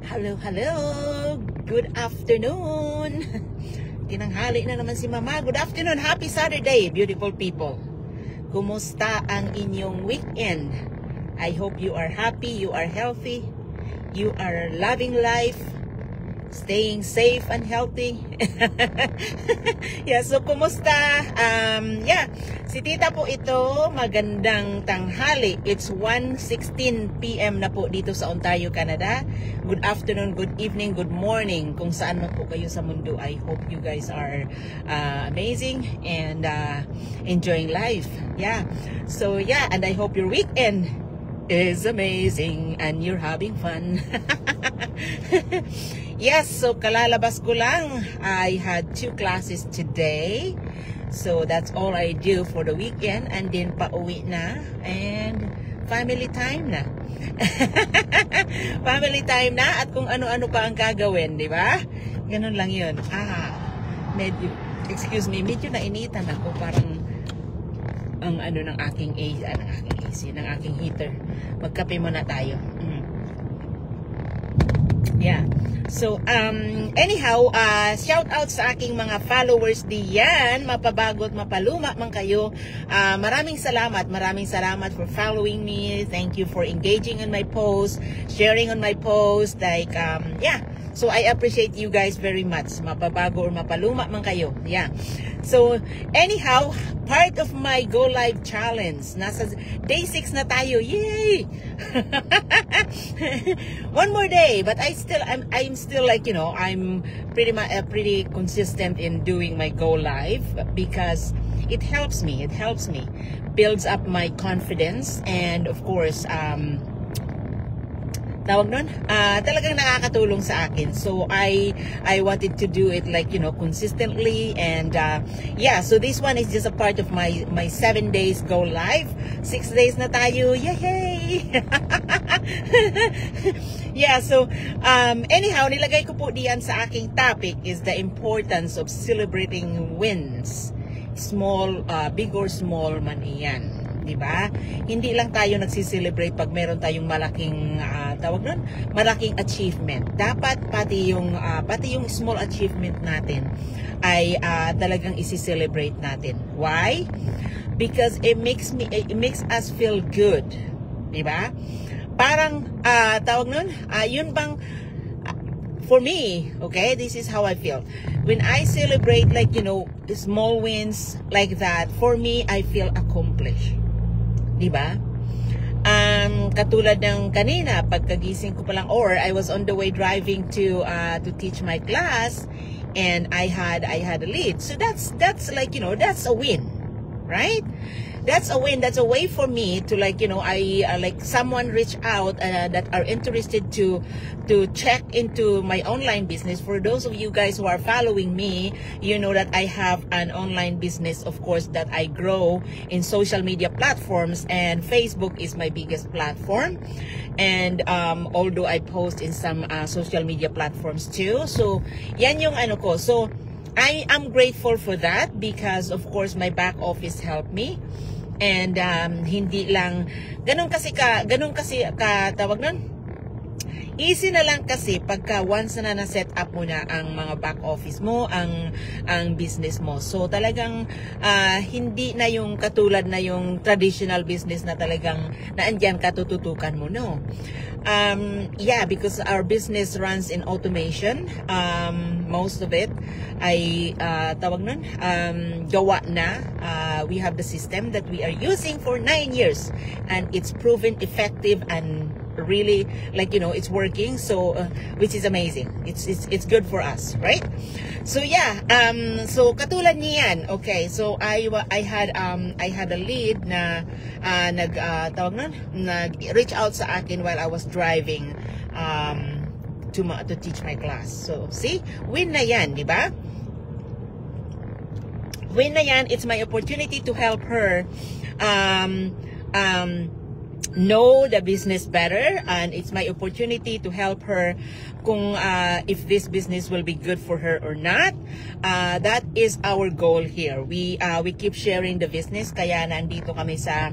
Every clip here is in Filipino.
Hello, hello! Good afternoon! Tinanghali na naman si Mama. Good afternoon! Happy Saturday, beautiful people! Kumusta ang inyong weekend? I hope you are happy, you are healthy, you are loving life, staying safe and healthy. Yeah, so kumusta? Si Tita po ito, magandang tanghali. It's 1:16 PM na po dito sa Ontario, Canada. Good afternoon, good evening, good morning. Kung saan man po kayo sa mundo, I hope you guys are amazing and enjoying life. Yeah. So yeah, and I hope your weekend is amazing and you're having fun. Yes, so kalalabas ko lang. I had 2 classes today. So that's all I do for the weekend, and then pauwi na and family time na. Family time na at kung ano-ano pa ang gagawin, di ba? Ganun lang 'yun. Medyo nainitan ako, parang ang ng aking AC, ng aking heater. Magkape muna tayo. Yeah. So, anyhow, shout out sa aking mga followers diyan, mapabago at mapaluma man kayo. Maraming salamat for following me. Thank you for engaging on my post, sharing on my post. Like, yeah. So, I appreciate you guys very much. Mapabago or mapaluma man kayo. Yeah. So, anyhow, part of my Go Live Challenge. Nasa day 6 na tayo. Yay! One more day, but I'm still like, I'm pretty consistent in doing my Go Live because it helps me. Builds up my confidence, and of course, talagang nakakatulong sa akin. So I wanted to do it like, consistently, and yeah, so this one is just a part of my 7 days Go Live. 6 days na tayo. Yay! Yeah, so anyhow, nilagay ko po diyan sa aking topic is the importance of celebrating wins. Small, big or small man iyan. Diba? Hindi lang tayo nagsiselebrate pag meron tayong malaking malaking achievement. Dapat pati yung small achievement natin ay talagang isi-celebrate natin. Why? Because it makes us feel good. Diba? Parang yun bang for me, okay, this is how I feel. When I celebrate like, small wins like that, for me, I feel accomplished. Diba? Katulad ng kanina, pagkagising ko pa lang, or I was on the way driving to teach my class, and I had a lead. So that's like, that's a win, right? That's a win. That's a way for me to like, like someone reach out that are interested to check into my online business. For those of you guys who are following me, you know that I have an online business, of course, that I grow in social media platforms, and Facebook is my biggest platform. And although I post in some social media platforms too. So, yan yung ko. So, I am grateful for that because, of course, my back office helped me. And hindi lang ganun kasi tawag nun, easy na lang kasi pagka once na set up mo na ang mga back office mo, ang business mo. So talagang hindi na yung katulad na yung traditional business na talagang naandyan katututukan mo, no. Yeah, because our business runs in automation. Most of it ay gawa na. We have the system that we are using for 9 years, and it's proven effective and really, like, it's working. So which is amazing. It's good for us, right? So yeah, so katulad niyan. Okay, so I had a lead na nag-reach out sa akin while I was driving to teach my class. So see, win na yan, di ba? Win na yan. It's my opportunity to help her know the business better, and it's my opportunity to help her kung if this business will be good for her or not. That is our goal here. We keep sharing the business, kaya nandito kami sa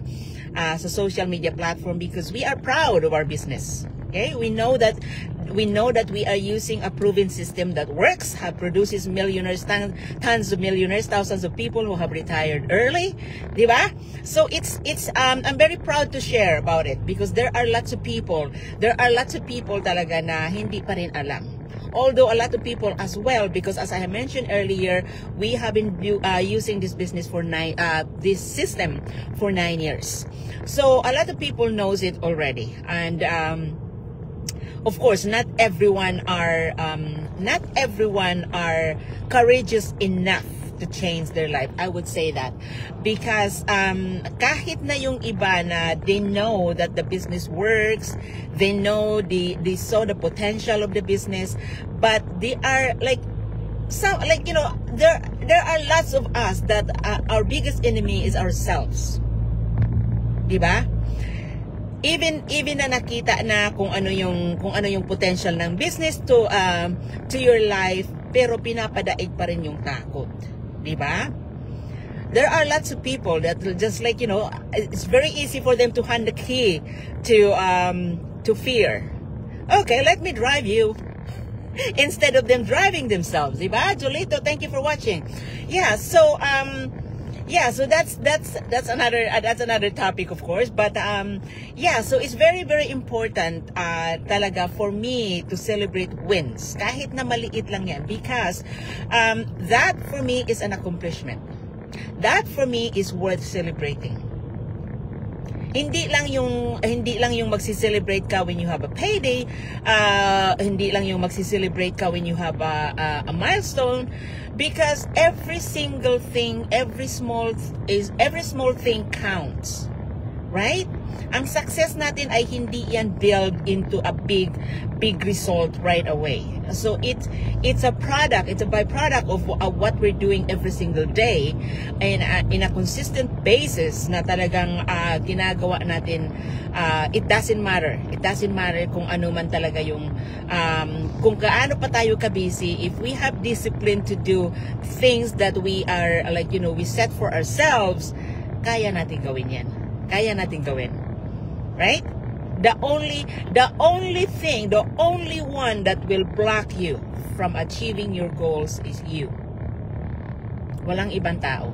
social media platform because we are proud of our business. Okay, we know that we are using a proven system that works, produces millionaires, tons of millionaires, thousands of people who have retired early, di ba? So I'm very proud to share about it because there are lots of people talaga na hindi pa rin alam. Although a lot of people as well, because as I have mentioned earlier, we have been using this business for this system for 9 years. So a lot of people knows it already, and of course, not everyone are courageous enough to change their life. I would say that because kahit na yung iba na they know that the business works, they know they saw the potential of the business, but they are like there are lots of us that our biggest enemy is ourselves, diba? Even na nakita na kung ano yung potential ng business to your life, pero pinapadaig pa rin yung takot, di ba? There are lots of people that just like, it's very easy for them to hand the key to fear. Okay, let me drive you instead of them driving themselves, di ba? Jolito, thank you for watching. Yeah, so that's another topic, of course, but so it's very, very important talaga for me to celebrate wins kahit na maliit lang yan, because that for me is an accomplishment. That for me is worth celebrating. Hindi lang yung magsi-celebrate ka when you have a payday, hindi lang yung magsi-celebrate ka when you have a milestone, because every single thing, every small thing counts, right? Ang success natin ay hindi yan build into a big result right away. So it's a product, it's a byproduct of what we're doing every single day, and in a consistent basis na talagang ginagawa natin. It doesn't matter kung ano man talaga yung kung gaano pa tayo ka-busy. If we have discipline to do things that we are we set for ourselves, kaya natin gawin yan. Kaya natin gawin. Right? The only one that will block you from achieving your goals is you. Walang ibang tao.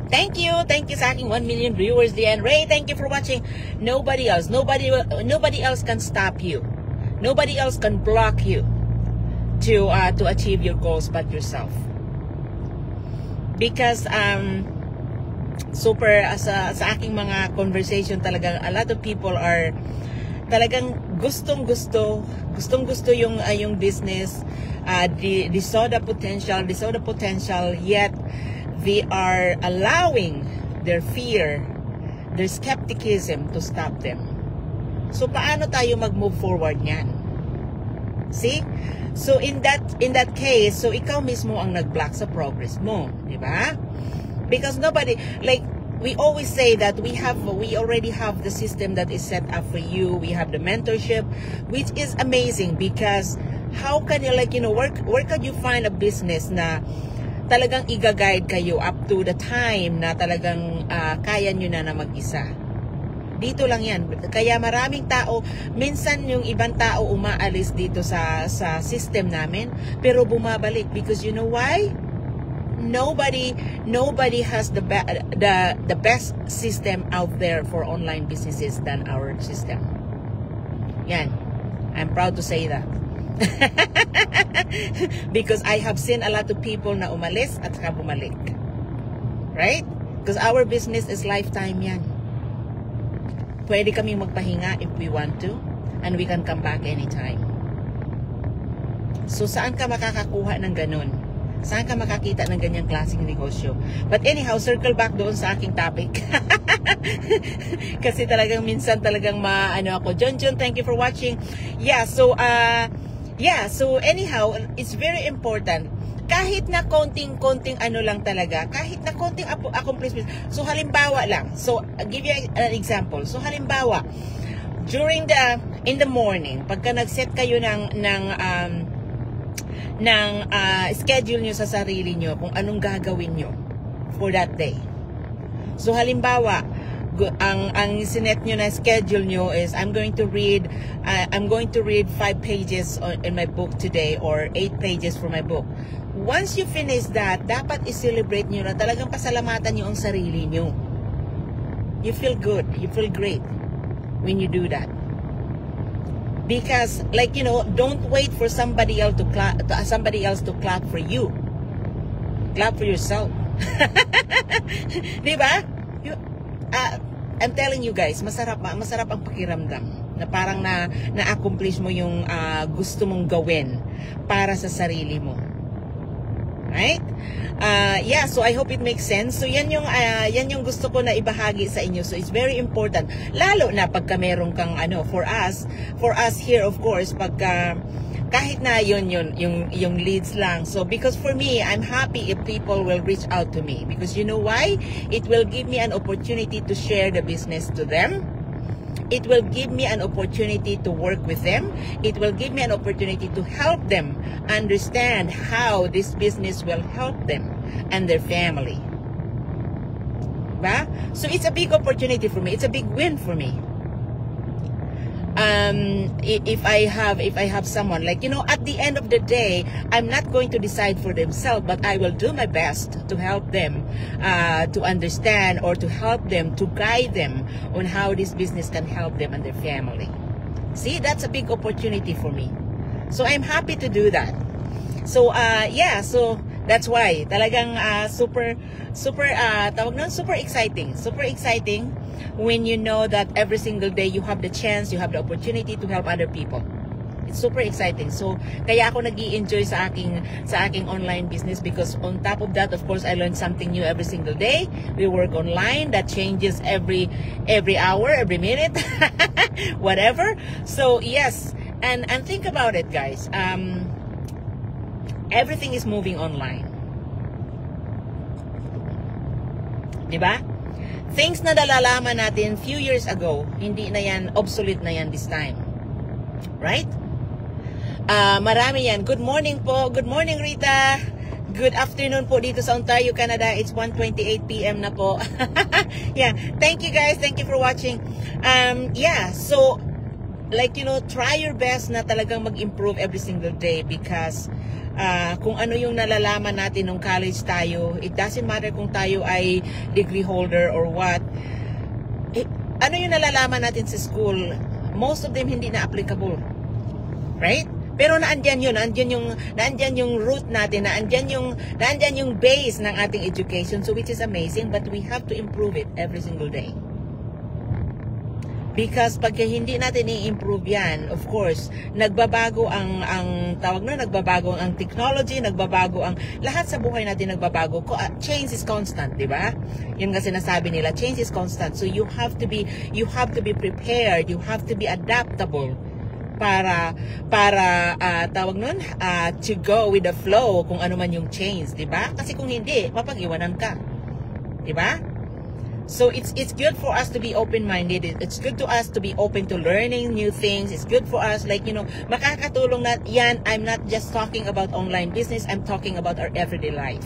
Thank you sa aking 1 million viewers, Diane Ray. Thank you for watching. Nobody else can stop you. Nobody else can block you to achieve your goals but yourself. Because super sa aking mga conversation, talagang a lot of people are talagang gustong-gusto yung business, they saw the potential, yet they are allowing their fear, their skepticism to stop them. So paano tayo mag-move forward niyan? See? So in that case, so ikaw mismo ang nag-block sa progress mo, di ba? Because nobody, we always say that we already have the system that is set up for you. We have the mentorship, which is amazing, because how can you where can you find a business na talagang i-guide kayo up to the time na talagang kaya nyo na mag-isa? Dito lang yan. Kaya maraming tao, minsan yung ibang tao umaalis dito sa system namin, pero bumabalik, because you know why? Nobody has the best system out there for online businesses than our system. Yan. I'm proud to say that. Because I have seen a lot of people na umalis at saka bumalik. Right? Because our business is lifetime yan. Pwede kaming magpahinga if we want to, and we can come back anytime. So saan ka makakakuha ng ganun? Saan ka makakita ng ganyang klaseng negosyo? But anyhow, circle back doon sa aking topic. Kasi talagang minsan talagang ako. John, thank you for watching. So anyhow, it's very important. Kahit na konting lang talaga, kahit na konting accomplishment. So halimbawa lang. So I'll give you an example. So halimbawa, in the morning, pagka nag-set kayo ng schedule nyo sa sarili nyo kung anong gagawin nyo for that day. So halimbawa, ang sinet nyo na schedule nyo is I'm going to read 5 pages in my book today or 8 pages for my book. Once you finish that, dapat i-celebrate nyo na talagang pasalamatan nyo ang sarili nyo. You feel good, you feel great when you do that. Because, like, you know, don't wait for somebody else to clap for you. Clap for yourself. Diba? I'm telling you guys, masarap ang pakiramdam na parang na-accomplish mo yung gusto mong gawin para sa sarili mo. Right? Yeah, so I hope it makes sense. So yan yung gusto ko na ibahagi sa inyo. So it's very important. Lalo na pagka meron kang for us here, of course, pagka kahit na yung leads lang. So because for me, I'm happy if people will reach out to me, because you know why? It will give me an opportunity to share the business to them. It will give me an opportunity to work with them. It will give me an opportunity to help them understand how this business will help them and their family. Ba? So it's a big opportunity for me. It's a big win for me. If I have someone, like, you know, at the end of the day, I'm not going to decide for themselves, but I will do my best to help them to understand, or to help them, to guide them on how this business can help them and their family. See, that's a big opportunity for me. So I'm happy to do that. So yeah, so that's why talagang super exciting. Super exciting when you know that every single day you have the chance, you have the opportunity to help other people. It's super exciting. So kaya ako nag-i-enjoy sa aking online business, because on top of that, of course, I learn something new every single day. We work online, that changes every hour, every minute, whatever. So yes, and think about it, guys. Everything is moving online. Diba? Things na nalalaman natin few years ago, hindi na yan, obsolete na yan this time. Right? Marami yan. Good morning po. Good morning, Rita. Good afternoon po dito sa Ontario, Canada. It's 1:28 p.m. na po. Yeah. Thank you, guys. Thank you for watching. Yeah. So, like, you know, try your best na talagang mag-improve every single day, because kung ano yung nalalaman natin nung college tayo, it doesn't matter kung tayo ay degree holder or what. Ano yung nalalaman natin sa school, most of them hindi na applicable. Right? Pero naandyan yun, naandyan yung root natin, naandyan yung base ng ating education, so which is amazing, but we have to improve it every single day. Because pagka hindi natin i-improve yan, of course, nagbabago ang nagbabago ang technology, nagbabago ang lahat sa buhay natin, nagbabago. Change is constant, di ba? Yun nga sinasabi nila, change is constant. So you have to be prepared, you have to be adaptable para to go with the flow kung ano man yung change, di ba? Kasi kung hindi, mapag-iwanan ka. Di ba? So it's good for us to be open-minded. It's good to us to be open to learning new things. It's good for us, like, you know, makakatulong na yan. I'm not just talking about online business. I'm talking about our everyday life.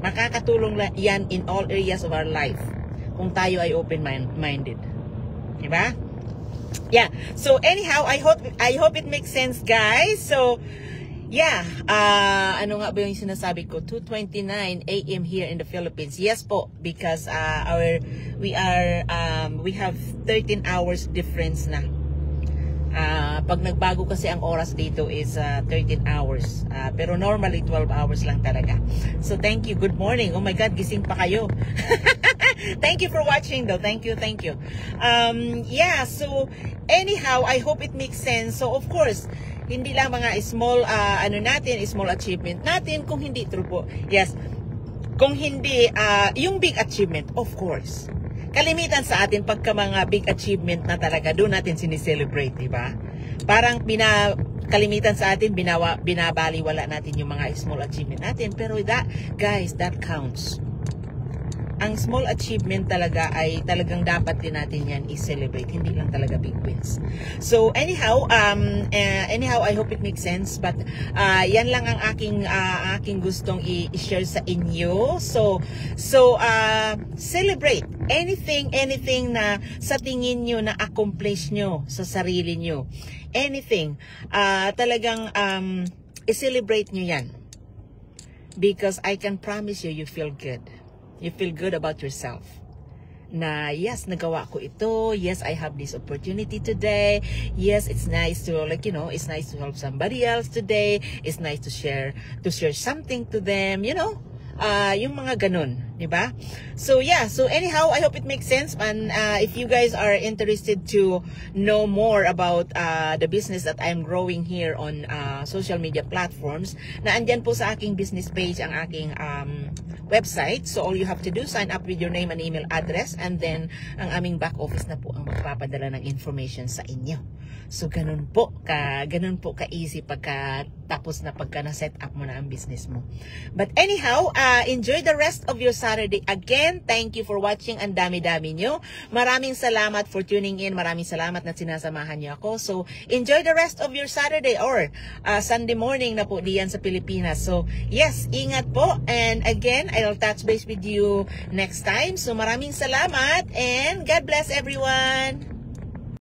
Makakatulong na yan in all areas of our life kung tayo ay open-minded. Diba? Yeah. So anyhow, I hope it makes sense, guys. So yeah, ano nga ba yung sinasabi ko? 2:29 a.m. here in the Philippines. Yes po, because we have 13 hours difference na. Pag nagbago kasi ang oras dito is 13 hours. Pero normally 12 hours lang talaga. So thank you. Good morning. Oh my God, gising pa kayo. Thank you for watching though. Thank you. Yeah, so anyhow, I hope it makes sense. So of course, hindi lang mga small small achievement natin, kung hindi true po. Yes. Kung hindi yung big achievement, of course. Kalimitan sa atin pagka mga big achievement na talaga, doon natin sinicelebrate, di ba? Parang kalimitan sa atin, binabaliwala natin yung mga small achievement natin, pero guys, that counts. ang small achievement talaga ay talagang dapat din natin yan i-celebrate, hindi lang talaga big wins. So anyhow, I hope it makes sense, but yan lang ang aking gustong i-share sa inyo. So celebrate anything na sa tingin nyo na accomplish nyo sa sarili nyo. Anything, talagang i-celebrate nyo yan. Because I can promise you, you feel good. You feel good about yourself. Na yes, nagawa ko ito. Yes, I have this opportunity today. Yes, it's nice to it's nice to help somebody else today. It's nice to share something to them, yung mga ganun, di ba? So yeah, so anyhow, I hope it makes sense. And if you guys are interested to know more about the business that I'm growing here on social media platforms, na andyan po sa aking business page ang aking website. So all you have to do, sign up with your name and email address, and then ang aming back office na po ang magpapadala ng information sa inyo. So ganun po ka-easy pagka na-set up mo na ang business mo. But anyhow, enjoy the rest of your Saturday. Again, thank you for watching. Ang dami-dami nyo. Maraming salamat for tuning in. Maraming salamat na sinasamahan niyo ako. So enjoy the rest of your Saturday or Sunday morning na po diyan sa Pilipinas. So yes, ingat po. And again, I'll touch base with you next time. So maraming salamat and God bless everyone.